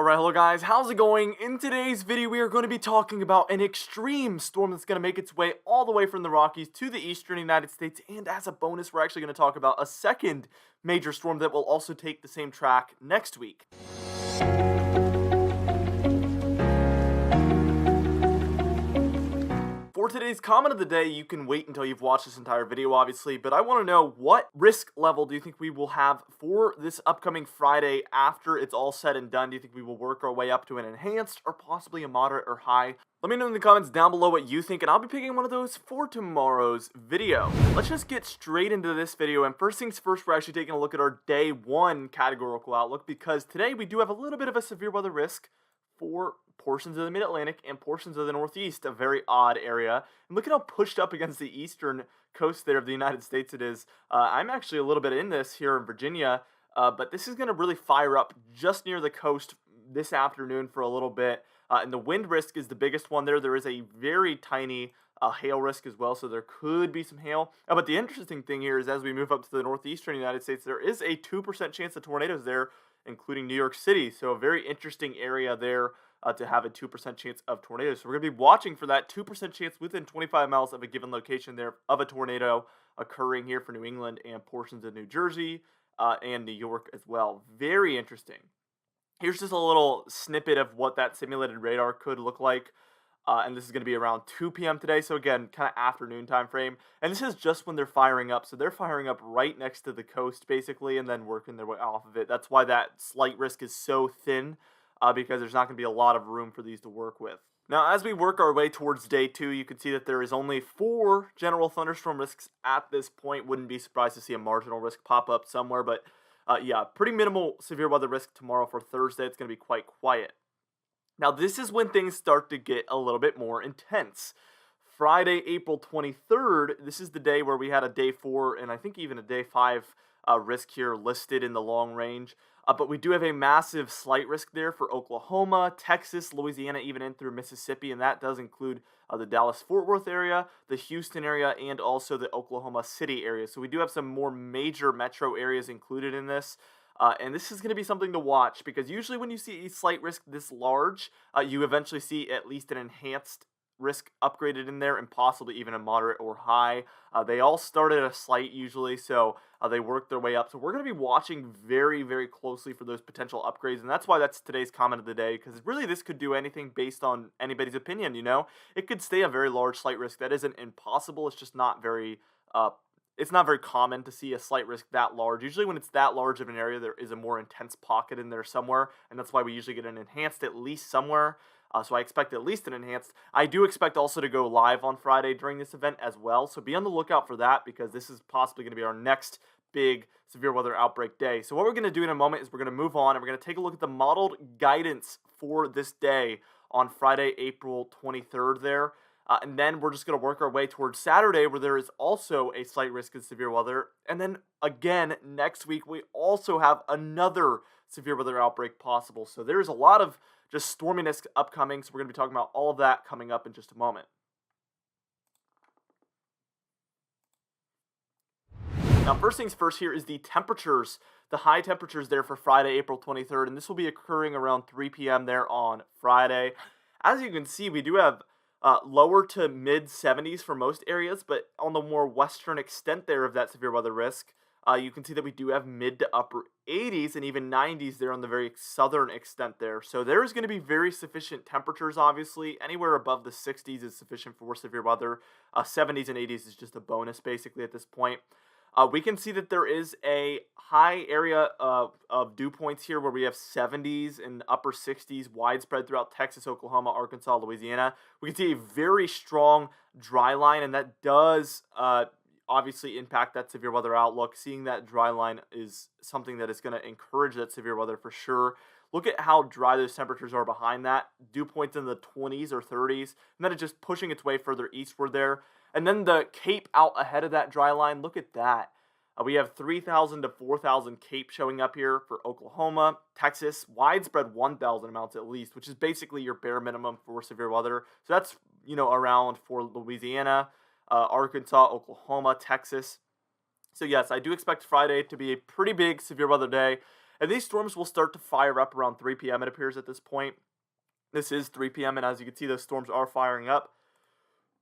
Alright, hello guys, how's it going? In today's video, we are going to be talking about an extreme storm that's going to make its way all the way from the Rockies to the eastern United States, and as a bonus, we're actually going to talk about a second major storm that will also take the same track next week. For today's comment of the day, you can wait until you've watched this entire video, obviously, but I want to know, what risk level do you think we will have for this upcoming Friday after it's all said and done? Do you think we will work our way up to an enhanced or possibly a moderate or high? Let me know in the comments down below what you think, and I'll be picking one of those for tomorrow's video. Let's just get straight into this video, and first things first, we're actually taking a look at our day one categorical outlook, because today we do have a little bit of a severe weather risk for portions of the mid-Atlantic and portions of the Northeast, a very odd area. And look at how pushed up against the eastern coast there of the United States it is. I'm actually a little bit in this here in Virginia, but this is going to really fire up just near the coast this afternoon for a little bit. And the wind risk is the biggest one there. There is a very tiny hail risk as well, so there could be some hail. But the interesting thing here is as we move up to the northeastern United States, there is a 2% chance of tornadoes there, including New York City. So a very interesting area there to have a 2% chance of tornadoes. So we're going to be watching for that 2% chance within 25 miles of a given location there of a tornado occurring here for New England and portions of New Jersey and New York as well. Very interesting. Here's just a little snippet of what that simulated radar could look like. And this is going to be around 2 p.m. today, so again, kind of afternoon time frame. And this is just when they're firing up, so they're firing up right next to the coast, basically, and then working their way off of it. That's why that slight risk is so thin, because there's not going to be a lot of room for these to work with. Now, as we work our way towards day two, you can see that there is only 4 general thunderstorm risks at this point. Wouldn't be surprised to see a marginal risk pop up somewhere, but yeah, pretty minimal severe weather risk tomorrow for Thursday. It's going to be quite quiet. Now, this is when things start to get a little bit more intense. Friday, April 23rd, this is the day where we had a day 4 and I think even a day 5 risk here listed in the long range. But we do have a massive slight risk there for Oklahoma, Texas, Louisiana, even in through Mississippi, and that does include the Dallas-Fort Worth area, the Houston area, and also the Oklahoma City area. So we do have some more major metro areas included in this. And this is going to be something to watch, because usually when you see a slight risk this large, you eventually see at least an enhanced risk upgraded in there, and possibly even a moderate or high. They all start at a slight usually, so they work their way up. So we're going to be watching very, very closely for those potential upgrades, and that's why that's today's comment of the day, because really this could do anything based on anybody's opinion, you know? It could stay a very large slight risk. That isn't impossible, it's just not very it's not very common to see a slight risk that large. Usually when it's that large of an area, there is a more intense pocket in there somewhere, and that's why we usually get an enhanced at least somewhere. So I expect at least an enhanced. I do expect also to go live on Friday during this event as well, so be on the lookout for that, because this is possibly going to be our next big severe weather outbreak day. So what we're going to do in a moment is we're going to move on, and we're going to take a look at the modeled guidance for this day on Friday, April 23rd there. And then we're just going to work our way towards Saturday, where there is also a slight risk of severe weather. And then again, next week, we also have another severe weather outbreak possible. So there's a lot of just storminess upcoming. So we're going to be talking about all of that coming up in just a moment. Now, first things first, here is the temperatures, the high temperatures there for Friday, April 23rd. And this will be occurring around 3 p.m. there on Friday. As you can see, we do have lower to mid 70s for most areas, but on the more western extent there of that severe weather risk, you can see that we do have mid to upper 80s and even 90s there on the very southern extent there. So there is going to be very sufficient temperatures, obviously. Anywhere above the 60s is sufficient for severe weather. 70s and 80s is just a bonus, basically, at this point. We can see that there is a high area of dew points here where we have 70s and upper 60s widespread throughout Texas, Oklahoma, Arkansas, Louisiana. We can see a very strong dry line, and that does obviously impact that severe weather outlook. Seeing that dry line is something that is going to encourage that severe weather for sure. Look at how dry those temperatures are behind that. Dew points in the 20s or 30s, and then it's just pushing its way further eastward there. And then the Cape out ahead of that dry line, look at that. We have 3,000 to 4,000 Cape showing up here for Oklahoma, Texas, widespread 1,000 amounts at least, which is basically your bare minimum for severe weather. So that's, you know, around for Louisiana, Arkansas, Oklahoma, Texas. So yes, I do expect Friday to be a pretty big severe weather day. And these storms will start to fire up around 3 p.m. it appears at this point. This is 3 p.m. and as you can see, those storms are firing up.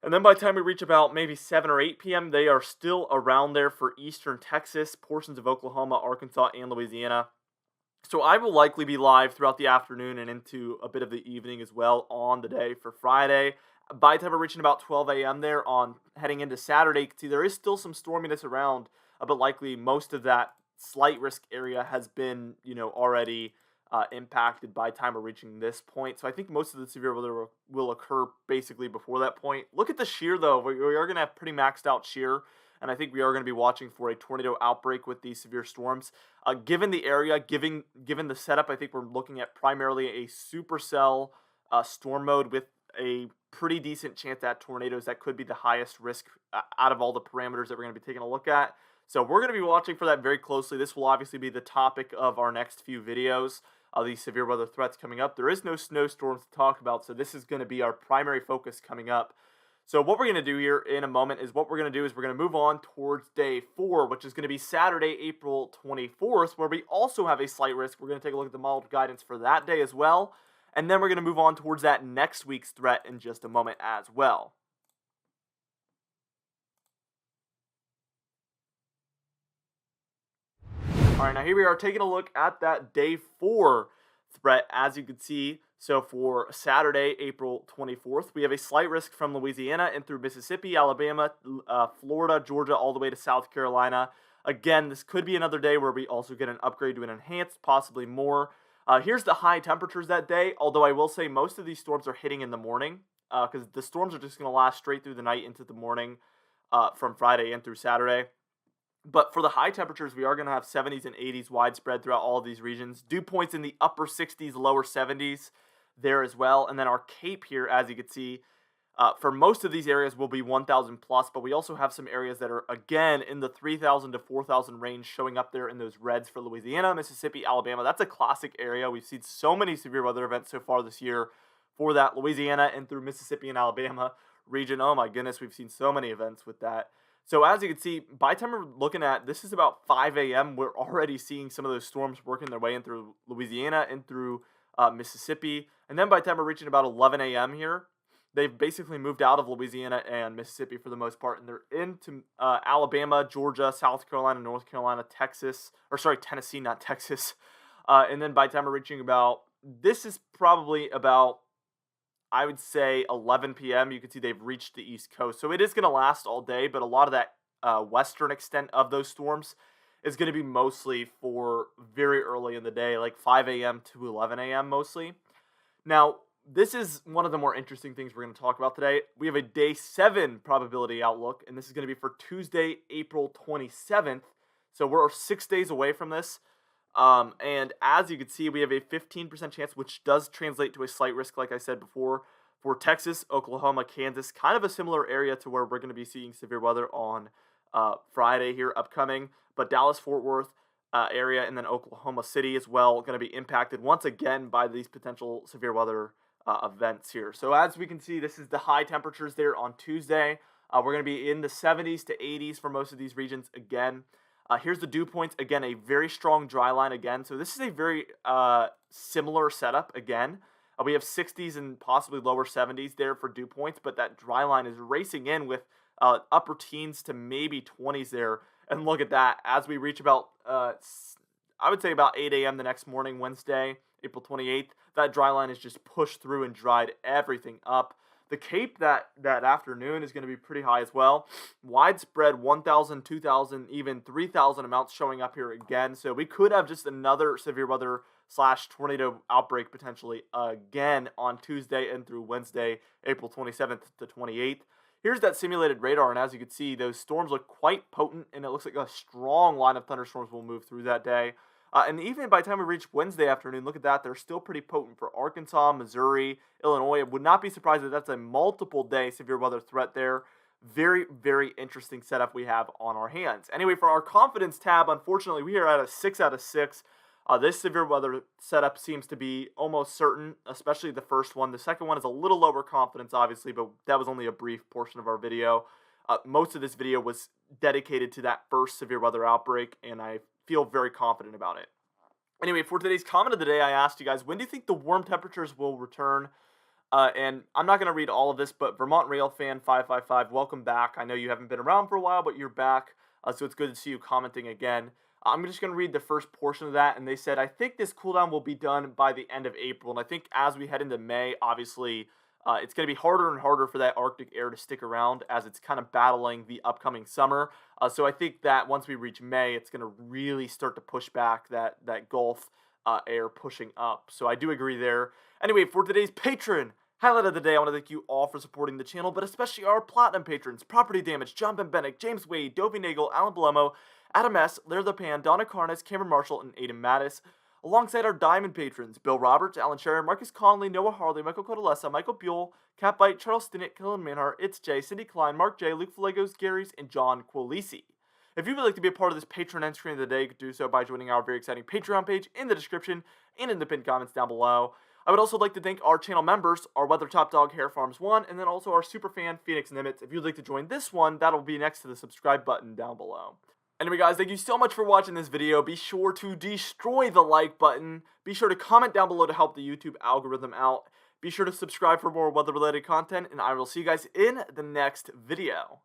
And then by the time we reach about maybe 7 or 8 p.m., they are still around there for eastern Texas, portions of Oklahoma, Arkansas, and Louisiana. So I will likely be live throughout the afternoon and into a bit of the evening as well on the day for Friday. By the time we're reaching about 12 a.m. there on heading into Saturday, you can see there is still some storminess around, but likely most of that slight risk area has been, already impacted by the time we're reaching this point. So I think most of the severe weather will occur basically before that point. Look at the shear, though. We are going to have pretty maxed out shear, and I think we are going to be watching for a tornado outbreak with these severe storms. Given the area, given the setup, I think we're looking at primarily a supercell storm mode with a pretty decent chance at tornadoes. That could be the highest risk out of all the parameters that we're going to be taking a look at. So we're going to be watching for that very closely. This will obviously be the topic of our next few videos. These severe weather threats coming up. There is no snowstorms to talk about, so this is going to be our primary focus coming up. So what we're going to do here in a moment is we're going to move on towards day 4, which is going to be Saturday, April 24th, where we also have a slight risk. We're going to take a look at the modeled guidance for that day as well, and then we're going to move on towards that next week's threat in just a moment as well. All right, now here we are taking a look at that day 4 threat, as you can see. So for Saturday, April 24th, we have a slight risk from Louisiana and through Mississippi, Alabama, Florida, Georgia, all the way to South Carolina. Again, this could be another day where we also get an upgrade to an enhanced, possibly more. Here's the high temperatures that day, although I will say most of these storms are hitting in the morning because the storms are just going to last straight through the night into the morning from Friday and through Saturday. But for the high temperatures, we are going to have 70s and 80s widespread throughout all of these regions. Dew points in the upper 60s, lower 70s there as well. And then our cape here, as you can see, for most of these areas will be 1,000 plus. But we also have some areas that are, again, in the 3,000 to 4,000 range showing up there in those reds for Louisiana, Mississippi, Alabama. That's a classic area. We've seen so many severe weather events so far this year for that Louisiana and through Mississippi and Alabama region. Oh, my goodness, we've seen so many events with that. So as you can see, by the time we're looking at, this is about 5 a.m., we're already seeing some of those storms working their way in through Louisiana and through Mississippi. And then by the time we're reaching about 11 a.m. here, they've basically moved out of Louisiana and Mississippi for the most part, and they're into Alabama, Georgia, South Carolina, North Carolina, Tennessee, not Texas. And then by the time we're reaching about, this is probably about, I would say 11 p.m. You can see they've reached the East Coast. So it is going to last all day, but a lot of that western extent of those storms is going to be mostly for very early in the day, like 5 a.m. to 11 a.m. mostly. Now, this is one of the more interesting things we're going to talk about today. We have a day 7 probability outlook, and this is going to be for Tuesday, April 27th. So we're 6 days away from this. And as you can see, we have a 15% chance, which does translate to a slight risk, like I said before, for Texas, Oklahoma, Kansas, kind of a similar area to where we're going to be seeing severe weather on Friday here upcoming, but Dallas-Fort Worth area and then Oklahoma City as well going to be impacted once again by these potential severe weather events here. So as we can see, this is the high temperatures there on Tuesday. We're going to be in the 70s to 80s for most of these regions again. Here's the dew points. Again, a very strong dry line again. So this is a very similar setup again. We have 60s and possibly lower 70s there for dew points, but that dry line is racing in with upper teens to maybe 20s there. And look at that. As we reach about, I would say about 8 a.m. the next morning, Wednesday, April 28th, that dry line is just pushed through and dried everything up. The Cape that afternoon is going to be pretty high as well. Widespread 1,000, 2,000, even 3,000 amounts showing up here again. So we could have just another severe weather / tornado outbreak potentially again on Tuesday and through Wednesday, April 27th to 28th. Here's that simulated radar, and as you can see, those storms look quite potent, and it looks like a strong line of thunderstorms will move through that day. And even by the time we reach Wednesday afternoon, look at that, they're still pretty potent for Arkansas, Missouri, Illinois. I would not be surprised if that's a multiple-day severe weather threat there. Very, very interesting setup we have on our hands. Anyway, for our confidence tab, unfortunately, we are at a 6 out of 6. This severe weather setup seems to be almost certain, especially the first one. The second one is a little lower confidence, obviously, but that was only a brief portion of our video. Most of this video was dedicated to that first severe weather outbreak, and I feel very confident about it. Anyway, for today's comment of the day, I asked you guys, when do you think the warm temperatures will return? And I'm not going to read all of this, but Vermont Rail Fan 555, welcome back. I know you haven't been around for a while, but you're back, so it's good to see you commenting again. I'm just going to read the first portion of that, and they said, I think this cooldown will be done by the end of April, and I think as we head into May, obviously, it's going to be harder and harder for that Arctic air to stick around as it's kind of battling the upcoming summer. So I think that once we reach May, it's going to really start to push back that Gulf air pushing up. So I do agree there. Anyway, for today's patron highlight of the day, I want to thank you all for supporting the channel, but especially our platinum patrons: Property Damage, John Benbenick, James Wade, Dovey Nagel, Alan Balomo, Adam S., Lair the Pan, Donna Carnes, Cameron Marshall, and Aiden Mattis. Alongside our diamond patrons: Bill Roberts, Alan Scherer, Marcus Conley, Noah Harley, Michael Codalessa, Michael Buell, Catbite, Charles Stinnett, Killen Manhart, It's Jay, Cindy Klein, Mark J, Luke Fallegos, Gary's, and John Quilisi. If you would like to be a part of this patron entry of the day, you could do so by joining our very exciting Patreon page in the description and in the pinned comments down below. I would also like to thank our channel members, our Weather Top Dog Hair Farms 1, and then also our superfan Phoenix Nimitz. If you'd like to join this one, that'll be next to the subscribe button down below. Anyway guys, thank you so much for watching this video. Be sure to destroy the like button. Be sure to comment down below to help the YouTube algorithm out. Be sure to subscribe for more weather related content, and I will see you guys in the next video.